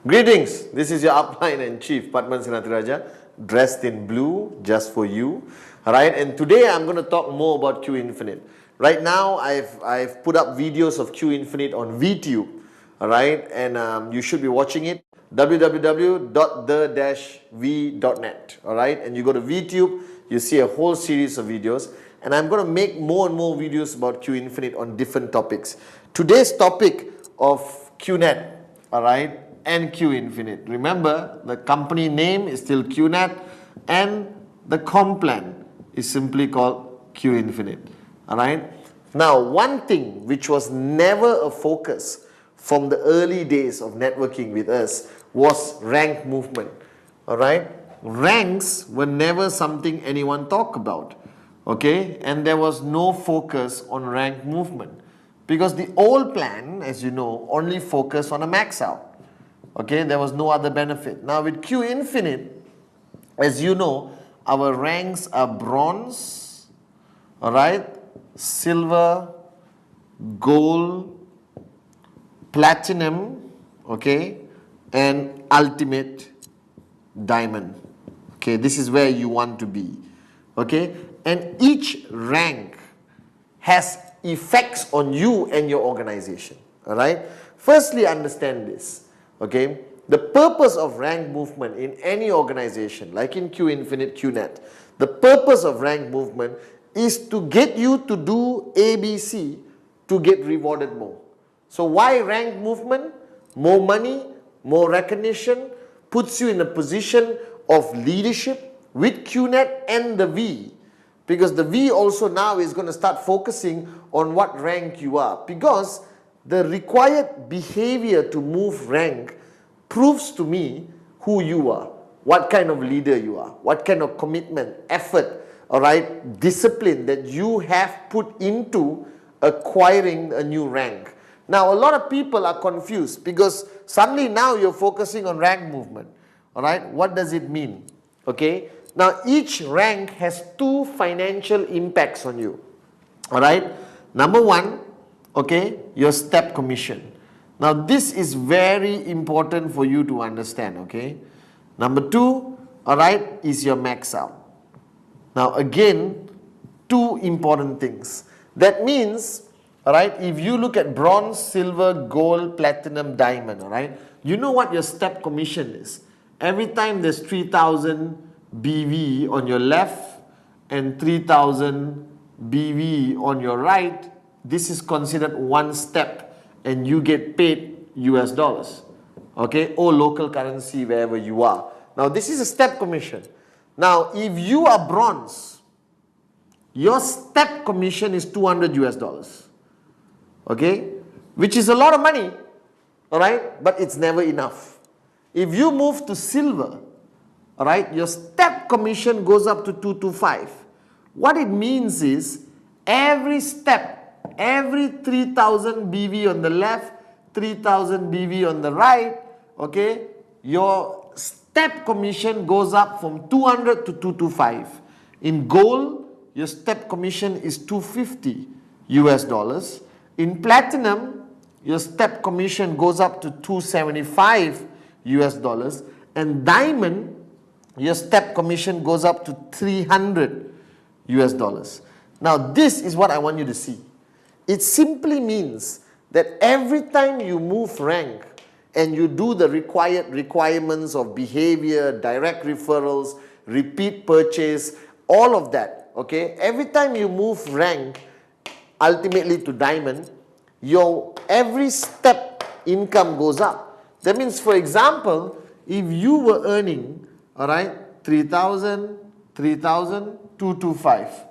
Greetings, this is your upline and chief, Padman Sinatiraja, dressed in blue just for you. Alright, and today I'm going to talk more about Q Infinite. Right now, I've put up videos of Q Infinite on VTube. Alright, and you should be watching it, www.the-v.net. Alright, and you go to VTube, you see a whole series of videos. And I'm going to make more and more videos about Q Infinite on different topics. Today's topic of QNet, alright, and Q Infinite. Remember, the company name is still QNet and the comp plan is simply called Q Infinite. Alright. Now, one thing which was never a focus from the early days of networking with us was rank movement. Alright. Ranks were never something anyone talked about. Okay, and there was no focus on rank movement because the old plan, as you know, only focused on a max out. Okay, there was no other benefit. Now with Q Infinite, as you know, our ranks are bronze, all right, silver, gold, platinum, okay, and ultimate diamond. Okay, this is where you want to be. Okay, and each rank has effects on you and your organization. All right. Firstly, understand this. Okay, the purpose of rank movement in any organization, like in Q Infinite, QNet, the purpose of rank movement is to get you to do ABC to get rewarded more. So why rank movement? More money, more recognition, puts you in a position of leadership with QNet and the V. Because the V also now is going to start focusing on what rank you are. Because the required behavior to move rank proves to me who you are, what kind of leader you are, what kind of commitment, effort, all right, discipline that you have put into acquiring a new rank. Now, a lot of people are confused because suddenly now you're focusing on rank movement. All right, what does it mean? Okay, now each rank has two financial impacts on you. All right, number one, okay, your step commission. Now this is very important for you to understand, okay. Number two, all right, is your max out. Now again, two important things. That means, all right, if you look at bronze, silver, gold, platinum, diamond, all right, you know what your step commission is. Every time there's 3,000 BV on your left and 3,000 BV on your right, this is considered one step and you get paid US dollars, okay, or local currency wherever you are. Now this is a step commission. Now if you are bronze, your step commission is 200 US dollars, okay, which is a lot of money, all right, but it's never enough. If you move to silver, all right, your step commission goes up to 225. What it means is every step, every 3,000 BV on the left, 3,000 BV on the right, okay, your step commission goes up from 200 to 225. In gold, your step commission is 250 US dollars. In platinum, your step commission goes up to 275 US dollars, and diamond, your step commission goes up to 300 US dollars. Now this is what I want you to see. It simply means that every time you move rank and you do the requirements of behavior, direct referrals, repeat purchase, all of that, okay, every time you move rank ultimately to diamond, your every step income goes up. That means, for example, if you were earning, all right, 3,000, 3,000, 225,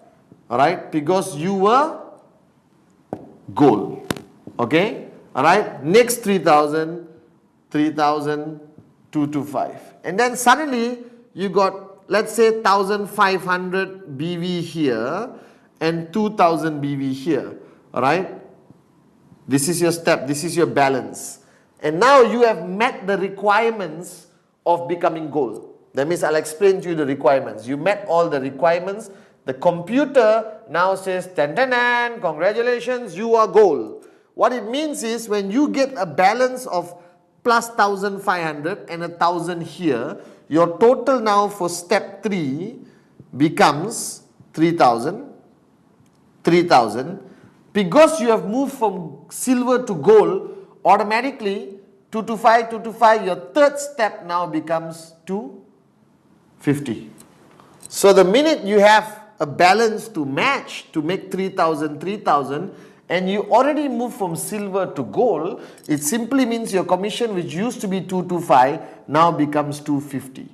all right, because you were gold, okay, all right, next 3,000, 3,000, 225, and then suddenly you got, let's say, 1,500 BV here and 2,000 BV here, all right, this is your step, this is your balance. And now you have met the requirements of becoming gold. That means I'll explain to you the requirements. You met all the requirements. The computer now says, "Tan tan tan, congratulations, you are gold." What it means is when you get a balance of plus 1,500 and 1,000 here, your total now for step 3 becomes 3,000, 3,000. Because you have moved from silver to gold, automatically 225, 225, your third step now becomes 250. So the minute you have a balance to match to make 3,000, 3,000, and you already move from silver to gold, it simply means your commission, which used to be 225, now becomes 250.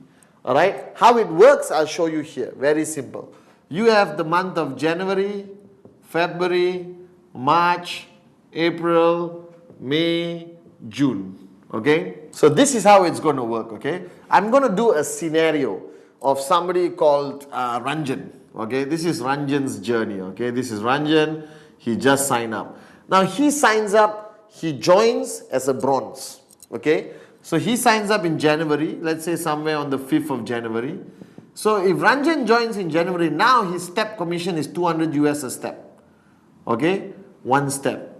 Alright, how it works, I'll show you here. Very simple. You have the month of January, February, March, April, May, June. Okay, so this is how it's going to work. Okay, I'm going to do a scenario of somebody called Ranjan. Okay, this is Ranjan's journey. Okay, this is Ranjan. He just signed up. Now he signs up, he joins as a bronze. Okay, so he signs up in January, let's say somewhere on the 5th of January. So if Ranjan joins in January, now his step commission is 200 US a step. Okay, one step.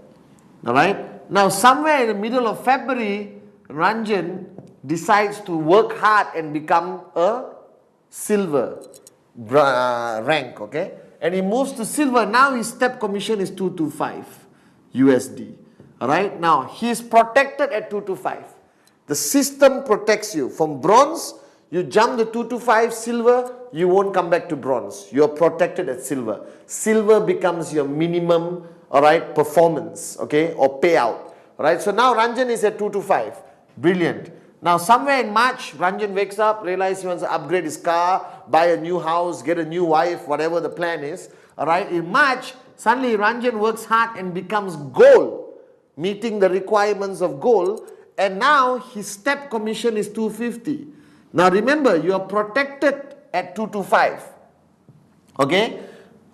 Alright, now somewhere in the middle of February, Ranjan decides to work hard and become a silver rank. Okay, and he moves to silver. Now his step commission is 225 USD. Alright, now he is protected at 225. The system protects you. From bronze, you jump to 225 silver, you won't come back to bronze. You're protected at silver. Silver becomes your minimum, alright, performance, okay, or payout. Alright, so now Ranjan is at 225. Brilliant. Now somewhere in March, Ranjan wakes up, realizes he wants to upgrade his car, buy a new house, get a new wife, whatever the plan is. Alright, in March, suddenly Ranjan works hard and becomes gold, meeting the requirements of gold, and now his step commission is 250. Now remember, you are protected at 225. Okay,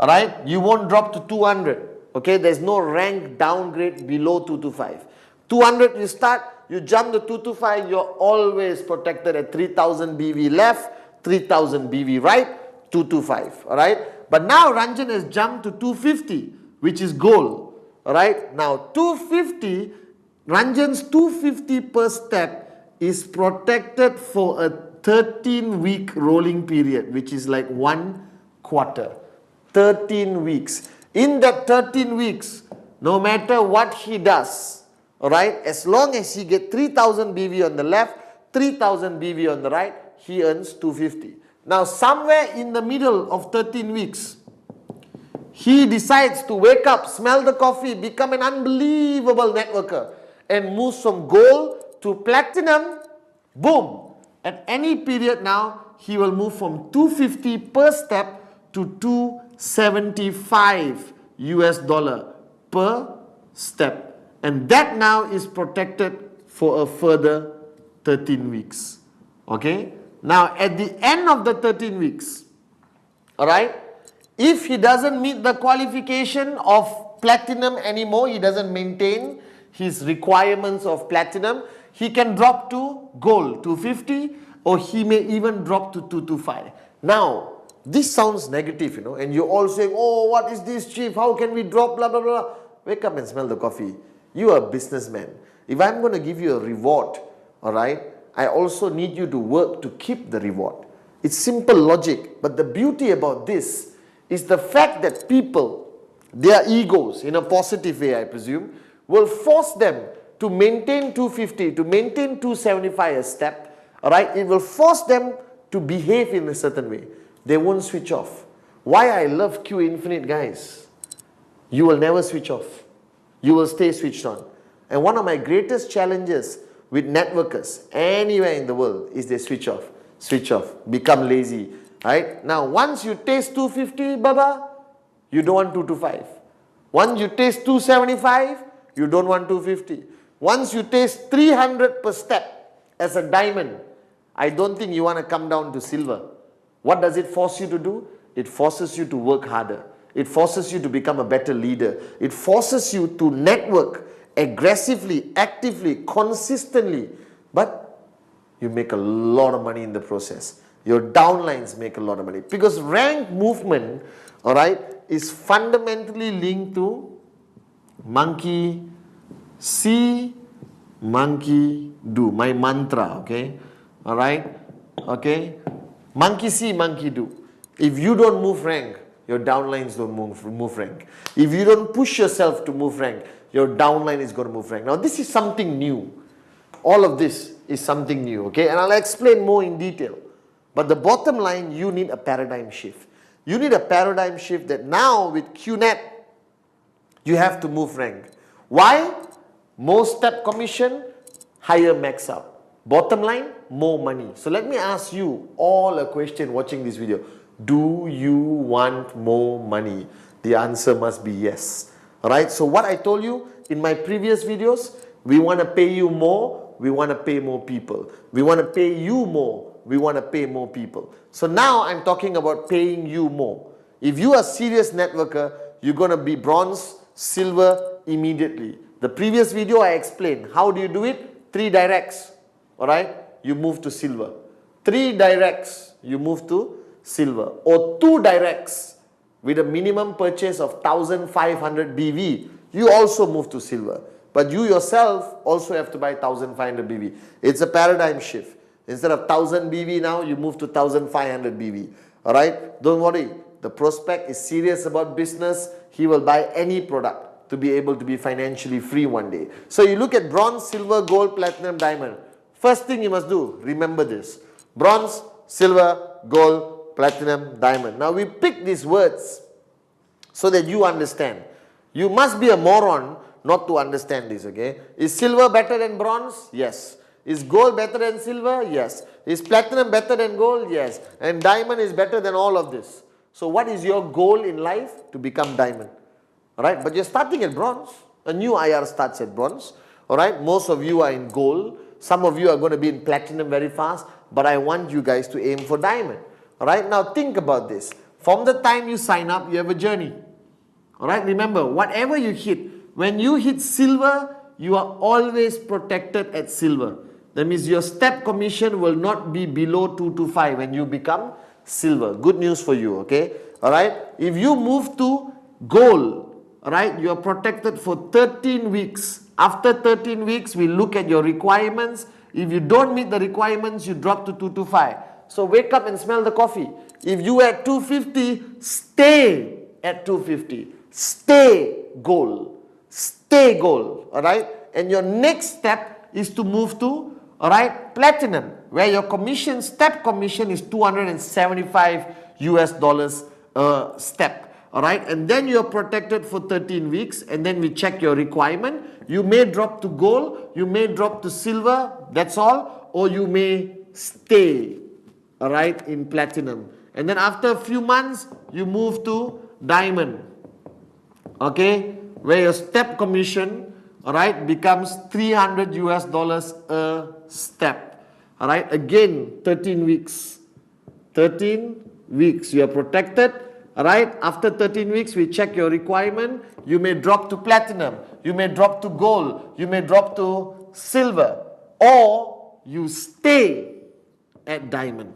alright, you won't drop to 200. Okay, there's no rank downgrade below 225. 200 you start, you jump to 225, you're always protected at 3,000 BV left, 3,000 BV right, 225. Alright, but now Ranjan has jumped to 250, which is gold. Alright, now 250, Ranjan's 250 per step is protected for a 13-week rolling period, which is like 1 quarter. 13 weeks. In that 13 weeks, no matter what he does, alright, as long as he gets 3,000 BV on the left, 3,000 BV on the right, he earns 250. Now, somewhere in the middle of 13 weeks, he decides to wake up, smell the coffee, become an unbelievable networker, and moves from gold to platinum. Boom! At any period now, he will move from 250 per step to 275 US dollar per step. And that now is protected for a further 13 weeks. Okay? Now, at the end of the 13 weeks, alright, if he doesn't meet the qualification of platinum anymore, he doesn't maintain his requirements of platinum, he can drop to gold, 250, or he may even drop to 225. Now, this sounds negative, you know, and you're all saying, oh, what is this, chief? How can we drop, blah, blah, blah. Wake up and smell the coffee. You are a businessman. If I'm going to give you a reward, alright, I also need you to work to keep the reward. It's simple logic, but the beauty about this is the fact that people, their egos, in a positive way, I presume, will force them to maintain 250, to maintain 275 a step, alright, it will force them to behave in a certain way. They won't switch off. Why I love Q Infinite, guys? You will never switch off. You will stay switched on. And one of my greatest challenges with networkers anywhere in the world is they switch off, become lazy. Right? Now, once you taste 250, Baba, you don't want 225. Once you taste 275, you don't want 250. Once you taste 300 per step as a diamond, I don't think you want to come down to silver. What does it force you to do? It forces you to work harder. It forces you to become a better leader. It forces you to network aggressively, actively, consistently. But you make a lot of money in the process. Your downlines make a lot of money. Because rank movement, alright, is fundamentally linked to monkey see, monkey do, my mantra, okay? Alright? Okay? Monkey see, monkey do. If you don't move rank, your downlines don't move rank. If you don't push yourself to move rank, your downline is going to move rank. Now this is something new. All of this is something new, okay? And I'll explain more in detail. But the bottom line, you need a paradigm shift. You need a paradigm shift that now with QNet, you have to move rank. Why? More step commission, higher max out. Bottom line, more money. So let me ask you all a question watching this video. Do you want more money? The answer must be yes. Alright, so what I told you in my previous videos, we want to pay you more, we want to pay more people. We want to pay you more, we want to pay more people. So now I'm talking about paying you more. If you are a serious networker, you're going to be bronze, silver immediately. The previous video I explained, how do you do it? 3 directs, alright? You move to silver. 3 directs, you move to silver. Or 2 directs with a minimum purchase of 1500 BV, you also move to silver. But you yourself also have to buy 1500 BV. It's a paradigm shift. Instead of 1000 BV now, you move to 1500 BV. Alright? Don't worry. The prospect is serious about business. He will buy any product to be able to be financially free one day. So you look at bronze, silver, gold, platinum, diamond. First thing you must do, remember this. Bronze, silver, gold, platinum, diamond. Now we pick these words so that you understand. You must be a moron not to understand this, okay? Is silver better than bronze? Yes. Is gold better than silver? Yes. Is platinum better than gold? Yes. And diamond is better than all of this. So what is your goal in life? To become diamond. Alright, but you're starting at bronze. A new IR starts at bronze. Alright, most of you are in gold. Some of you are going to be in platinum very fast. But I want you guys to aim for diamond. Alright, now think about this. From the time you sign up, you have a journey. Alright, remember, whatever you hit, when you hit silver, you are always protected at silver. That means your step commission will not be below 225 when you become silver. Good news for you, okay? Alright, if you move to gold, alright, you are protected for 13 weeks. After 13 weeks, we look at your requirements. If you don't meet the requirements, you drop to 225. So wake up and smell the coffee. If you are at 250, stay at 250. Stay gold. Stay gold, alright? And your next step is to move to, alright, platinum, where your commission, step commission is 275 US dollars a step. Alright, and then you're protected for 13 weeks, and then we check your requirement. You may drop to gold, you may drop to silver, that's all, or you may stay, alright, in platinum. And then after a few months, you move to diamond, okay, where your step commission, alright, becomes 300 US dollars a step. Alright, again, 13 weeks. 13 weeks, you are protected. Alright, after 13 weeks, we check your requirement. You may drop to platinum, you may drop to gold, you may drop to silver, or you stay at diamond.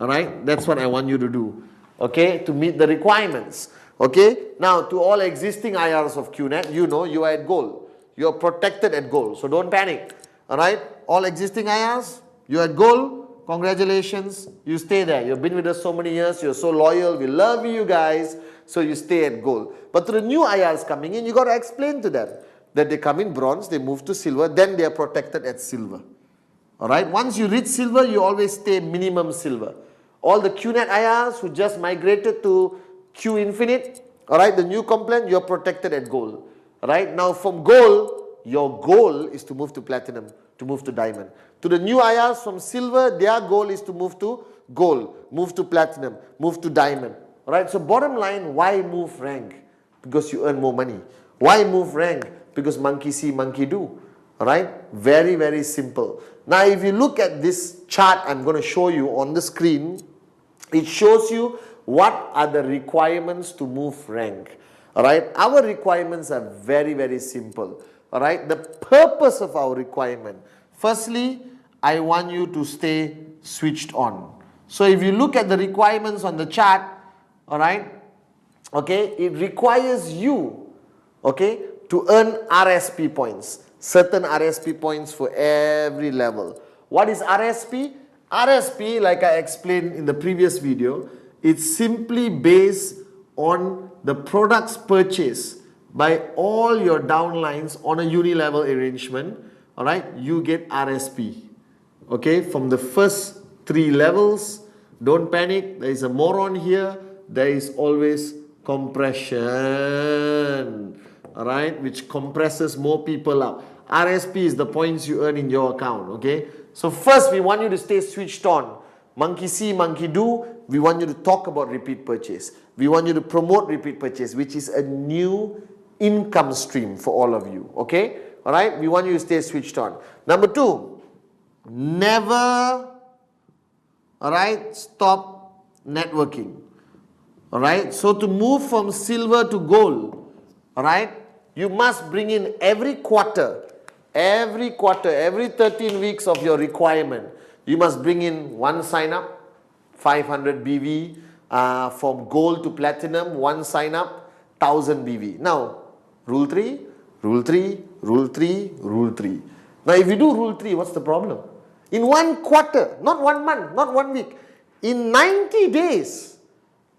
Alright, that's what I want you to do, okay, to meet the requirements. Okay, now to all existing IRs of QNet, you know you are at gold. You are protected at gold, so don't panic. Alright, all existing IRs, you are at gold. Congratulations, you stay there. You've been with us so many years, you're so loyal, we love you guys, so you stay at gold. But to the new IRs coming in, you got to explain to them that they come in bronze, they move to silver, then they are protected at silver. Alright, once you reach silver, you always stay minimum silver. All the QNet IRs who just migrated to Q Infinite, alright, the new complaint, you're protected at gold. Alright, now from gold, your goal is to move to platinum, to move to diamond. To the new IRs from silver, their goal is to move to gold, move to platinum, move to diamond. Alright, so bottom line, why move rank? Because you earn more money. Why move rank? Because monkey see, monkey do. Alright, very, very simple. Now if you look at this chart I'm going to show you on the screen, it shows you what are the requirements to move rank. Alright, our requirements are very, very simple. Alright, the purpose of our requirement. Firstly, I want you to stay switched on. So if you look at the requirements on the chart, alright, okay, it requires you, okay, to earn RSP points. certain RSP points for every level. What is RSP? RSP, like I explained in the previous video, it's simply based on the products purchased by all your downlines on a uni-level arrangement. All right, you get RSP. Okay, from the first 3 levels. Don't panic, there is a moron here. There is always compression, all right, which compresses more people up. RSP is the points you earn in your account. Okay, so first we want you to stay switched on. Monkey see, monkey do. We want you to talk about repeat purchase. We want you to promote repeat purchase, which is a new income stream for all of you. Okay, all right, we want you to stay switched on. Number 2, never, all right, stop networking. All right, so to move from silver to gold, all right, you must bring in every quarter, every 13 weeks of your requirement, you must bring in 1 sign up, 500 BV, from gold to platinum, 1 sign up, 1000 BV. Now, rule 3, rule 3, rule 3, rule 3. Now, if you do rule 3, what's the problem? In 1 quarter, not 1 month, not 1 week, in 90 days,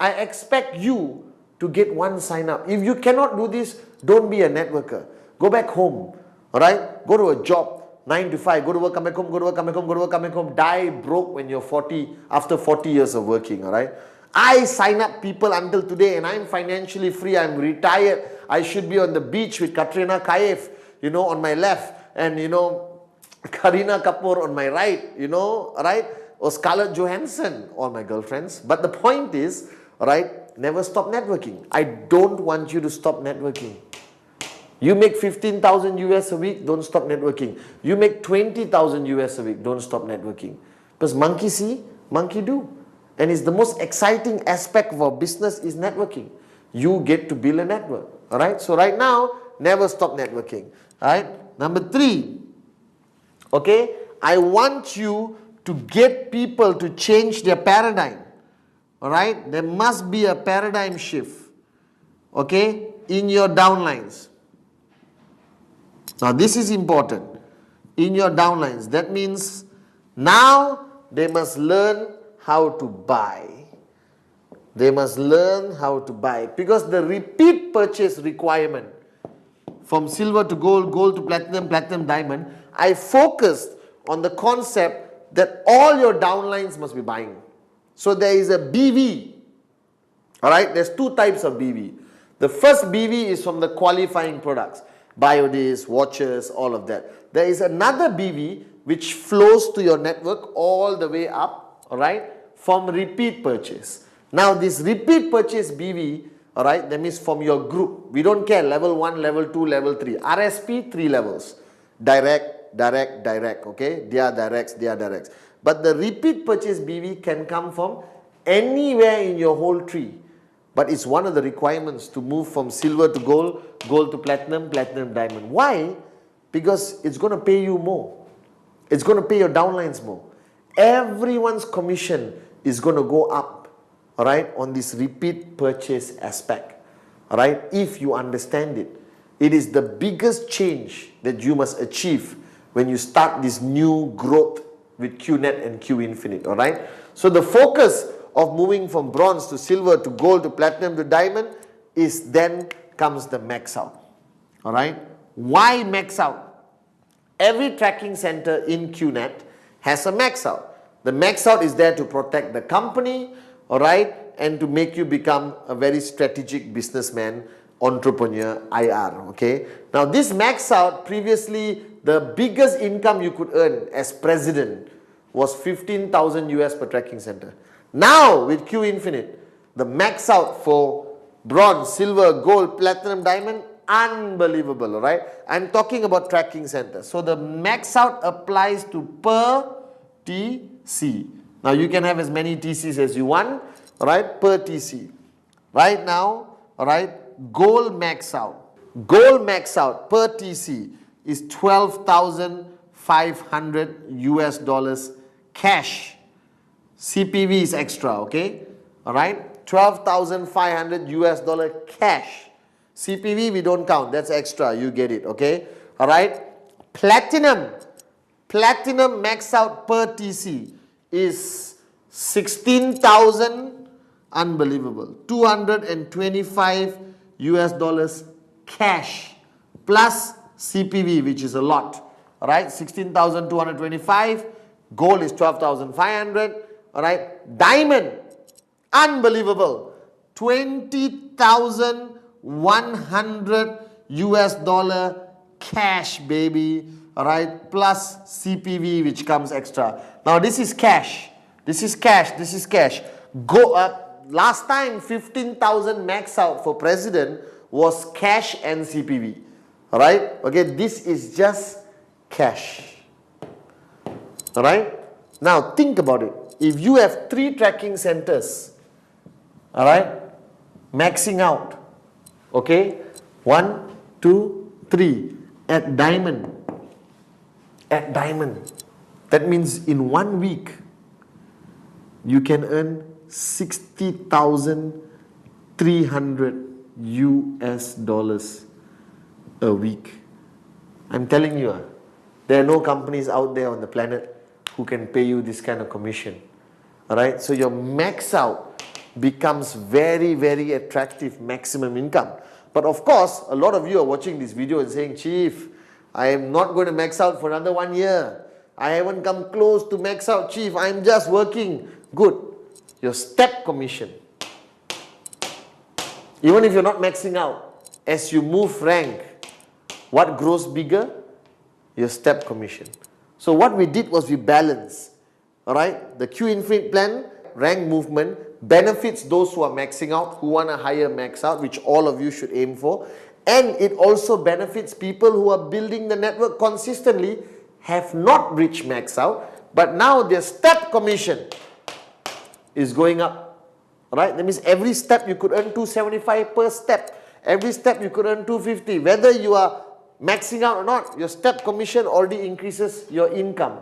I expect you to get 1 sign up. If you cannot do this, don't be a networker. Go back home, all right? Go to a job, 9 to 5, go to work, come back home, go to work, come back home, go to work, come back home, die broke when you're 40, after 40 years of working, all right? I sign up people until today and I'm financially free, I'm retired. I should be on the beach with Katrina Kaif, you know, on my left, and, you know, Karina Kapoor on my right, you know, right? Or Scarlett Johansson, all my girlfriends. But the point is, right, never stop networking. I don't want you to stop networking. You make 15,000 US a week, don't stop networking. You make 20,000 US a week, don't stop networking. Because monkey see, monkey do. And it's the most exciting aspect of our business is networking. You get to build a network. All right. So right now, never stop networking. All right. Number 3. Okay. I want you to get people to change their paradigm. All right. There must be a paradigm shift. Okay. In your downlines. Now this is important. In your downlines. That means now they must learn how to buy. They must learn how to buy, because the repeat purchase requirement from silver to gold, gold to platinum, platinum diamond, I focused on the concept that all your downlines must be buying. So there is a BV. All right, there's 2 types of BV. The first BV is from the qualifying products, biodis, watches, all of that. There is another BV which flows to your network all the way up, all right, from repeat purchase. Now this repeat purchase BV, all right, that means from your group. We don't care, level 1, level 2, level 3. RSP, 3 levels. Direct, direct, direct, okay? They are directs, they are directs. But the repeat purchase BV can come from anywhere in your whole tree. But it's one of the requirements to move from silver to gold, gold to platinum, platinum diamond. Why? Because it's going to pay you more. It's going to pay your downlines more. Everyone's commission is going to go up, all right, on this repeat purchase aspect, all right, if you understand it. It is the biggest change that you must achieve when you start this new growth with QNet and Q Infinite, all right. So the focus of moving from bronze to silver to gold to platinum to diamond is then comes the max out, all right. Why max out? Every tracking center in QNet has a max out. The max out is there to protect the company, all right, and to make you become a very strategic businessman, entrepreneur, IR, okay. Now this max out, previously the biggest income you could earn as president was 15,000 US per tracking center. Now with Q Infinite, the max out for bronze, silver, gold, platinum, diamond, unbelievable, all right. I'm talking about tracking center. So the max out applies to per TC. Now you can have as many TCs as you want, all right, per TC. Right now, all right, gold max out. Gold max out per TC is 12,500 US dollars cash. CPV is extra, okay? All right, 12,500 US dollar cash. CPV we don't count, that's extra, you get it, okay? All right, Platinum max out per TC is 16,000, unbelievable, 225 US dollars cash plus CPV, which is a lot, all right? 16,225, gold is 12,500, all right? Diamond, unbelievable, 20,100 US dollar cash, baby, all right, plus CPV, which comes extra. Now this is cash, this is cash, this is cash. Go up. Last time 15,000 max out for president was cash and CPV, all right? Okay, this is just cash, all right? Now think about it. If you have 3 tracking centers, all right, maxing out, okay, 1, 2, 3 at diamond, that means in 1 week you can earn 60,300 US dollars a week. I'm telling you, there are no companies out there on the planet who can pay you this kind of commission. Alright, so your max out becomes very, very attractive maximum income. But of course, a lot of you are watching this video and saying, Chief, I am not going to max out for another 1 year. I haven't come close to max out, Chief. I'm just working. Good. Your step commission, even if you're not maxing out, as you move rank, what grows bigger? Your step commission. So what we did was we balanced, all right? The Q Infinite plan, rank movement, benefits those who are maxing out, who want a higher max out, which all of you should aim for. And it also benefits people who are building the network consistently, have not reached max out, but now their step commission is going up, right? That means every step you could earn 275 per step. Every step you could earn 250. Whether you are maxing out or not, your step commission already increases your income,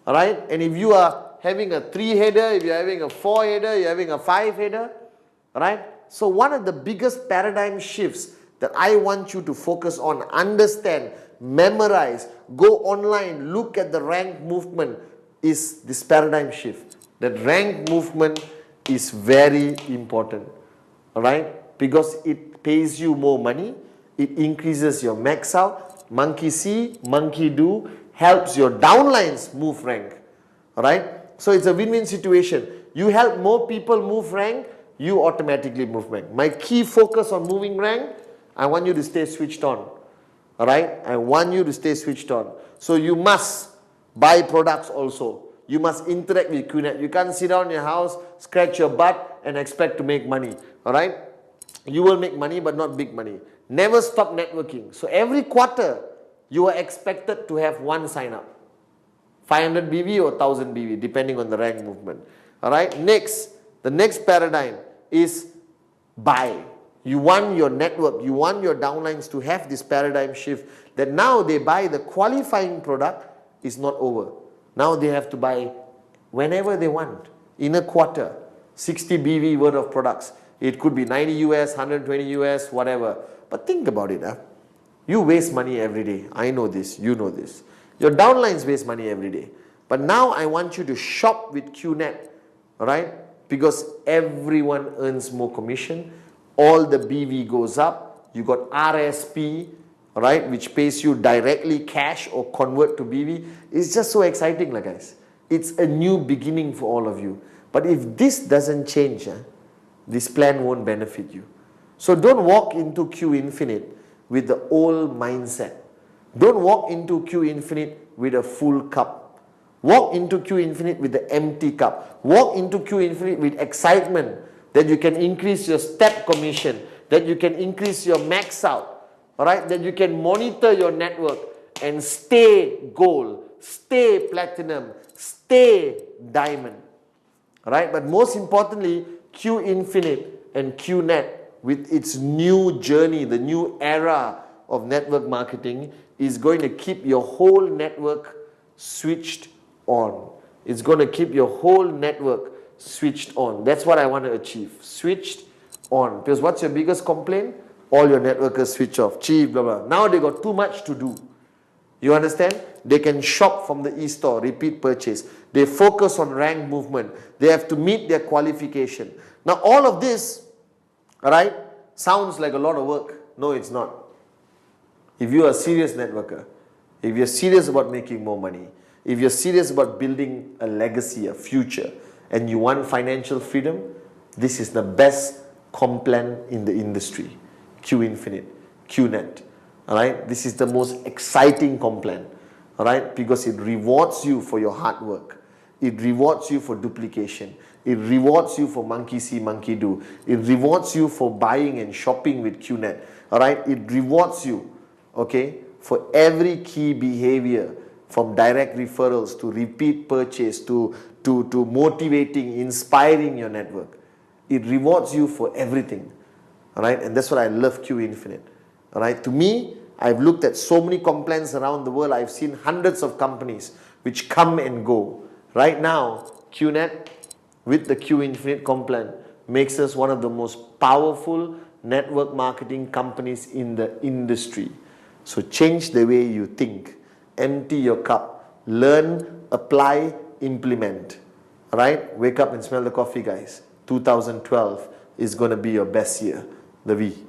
all right? And if you are having a 3-header, if you're having a 4-header, you're having a 5-header, all right? So one of the biggest paradigm shifts that I want you to focus on, understand, memorize, go online, look at the rank movement, is this paradigm shift. That rank movement is very important, all right? Because it pays you more money, it increases your max out, monkey see, monkey do, helps your downlines move rank, all right? So it's a win-win situation. You help more people move rank, you automatically move rank. My key focus on moving rank, I want you to stay switched on, all right? I want you to stay switched on. So you must buy products also. You must interact with QNet. You can't sit down in your house, scratch your butt and expect to make money, all right? You will make money but not big money. Never stop networking. So every quarter, you are expected to have 1 sign up. 500 BV or 1000 BV, depending on the rank movement. All right, next, the next paradigm is buy. You want your network, you want your downlines to have this paradigm shift that now they buy the qualifying product is not over. Now they have to buy whenever they want, in a quarter, 60 BV worth of products. It could be 90 US, 120 US, whatever. But think about it. You waste money every day. I know this, you know this. Your downlines waste money every day. But now I want you to shop with QNet, all right? Because everyone earns more commission. All the BV goes up. You got RSP, all right, which pays you directly cash or convert to BV. It's just so exciting, guys. It's a new beginning for all of you. But if this doesn't change, this plan won't benefit you. So don't walk into Q Infinite with the old mindset. Don't walk into Q Infinite with a full cup. Walk into Q Infinite with the empty cup. Walk into Q Infinite with excitement that you can increase your step commission, that you can increase your max out, all right? That you can monitor your network and stay gold, stay platinum, stay diamond, all right? But most importantly, Q Infinite and QNet with its new journey, the new era of network marketing, is going to keep your whole network switched on. It's going to keep your whole network switched on. That's what I want to achieve. Switched on. Because what's your biggest complaint? All your networkers switch off. Chief, blah, blah. Now they got too much to do. You understand? They can shop from the e-store, repeat purchase. They focus on rank movement. They have to meet their qualification. Now all of this, right, sounds like a lot of work. No, it's not. If you are a serious networker, if you're serious about making more money, if you're serious about building a legacy, a future, and you want financial freedom, this is the best comp plan in the industry. Q Infinite, QNet. Alright, this is the most exciting comp plan. Alright, because it rewards you for your hard work. It rewards you for duplication. It rewards you for monkey see, monkey do. It rewards you for buying and shopping with QNet. Alright, it rewards you, okay, for every key behavior, from direct referrals to repeat purchase to motivating, inspiring your network. It rewards you for everything. Alright, and that's what I love Q Infinite. Alright, to me, I've looked at so many comp plans around the world. I've seen hundreds of companies which come and go. Right now, QNet with the Q Infinite comp plan makes us one of the most powerful network marketing companies in the industry. So change the way you think. Empty your cup. Learn, apply, implement. Alright? Wake up and smell the coffee, guys. 2012 is going to be your best year. The V.